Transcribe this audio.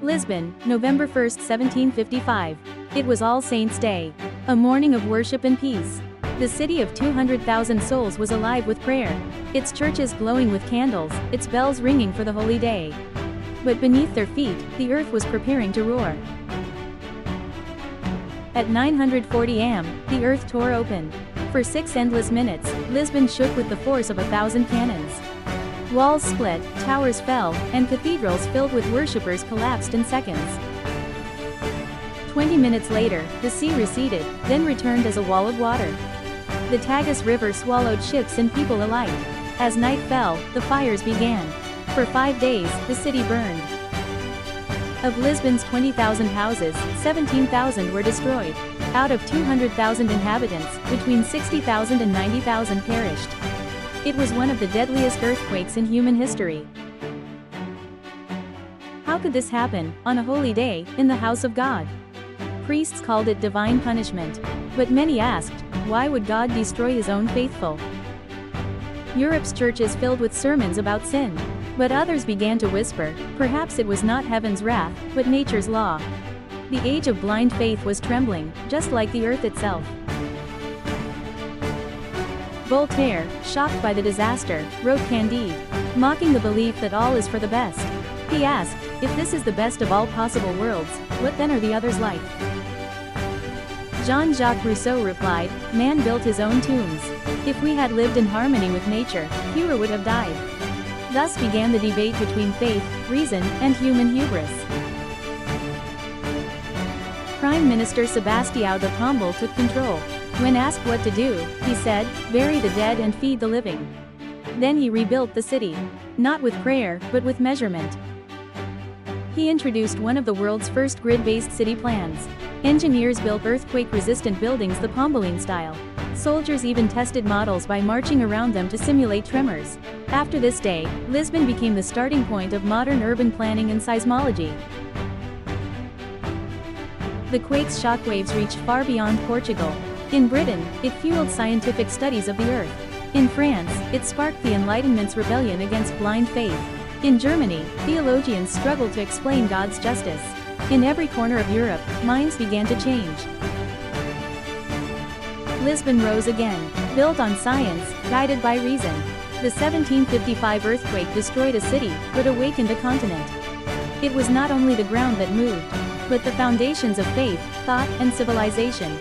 Lisbon, November 1, 1755. It was All Saints' Day. A morning of worship and peace. The city of 200,000 souls was alive with prayer. Its churches glowing with candles, its bells ringing for the holy day. But beneath their feet, the earth was preparing to roar. At 9:40 am, the earth tore open. For 6 endless minutes, Lisbon shook with the force of 1,000 cannons. Walls split, towers fell, and cathedrals filled with worshippers collapsed in seconds. 20 minutes later, the sea receded, then returned as a wall of water. The Tagus River swallowed ships and people alike. As night fell, the fires began. For 5 days, the city burned. Of Lisbon's 20,000 houses, 17,000 were destroyed. Out of 200,000 inhabitants, between 60,000 and 90,000 perished. It was one of the deadliest earthquakes in human history. How could this happen, on a holy day, in the house of God? Priests called it divine punishment. But many asked, why would God destroy his own faithful? Europe's churches filled with sermons about sin. But others began to whisper, perhaps it was not heaven's wrath, but nature's law. The age of blind faith was trembling, just like the earth itself. Voltaire, shocked by the disaster, wrote Candide, mocking the belief that all is for the best. He asked, if this is the best of all possible worlds, what then are the others like? Jean-Jacques Rousseau replied, man built his own tombs. If we had lived in harmony with nature, fewer would have died. Thus began the debate between faith, reason, and human hubris. Prime Minister Sebastião de Pombal took control. When asked what to do, he said, bury the dead and feed the living. Then he rebuilt the city. Not with prayer, but with measurement. He introduced one of the world's first grid-based city plans. Engineers built earthquake-resistant buildings the Pombaline style. Soldiers even tested models by marching around them to simulate tremors. After this day, Lisbon became the starting point of modern urban planning and seismology. The quake's shockwaves reached far beyond Portugal. In Britain, it fueled scientific studies of the earth. In France, it sparked the Enlightenment's rebellion against blind faith. In Germany, theologians struggled to explain God's justice. In every corner of Europe, minds began to change. Lisbon rose again, built on science, guided by reason. The 1755 earthquake destroyed a city, but awakened a continent. It was not only the ground that moved, but the foundations of faith, thought, and civilization.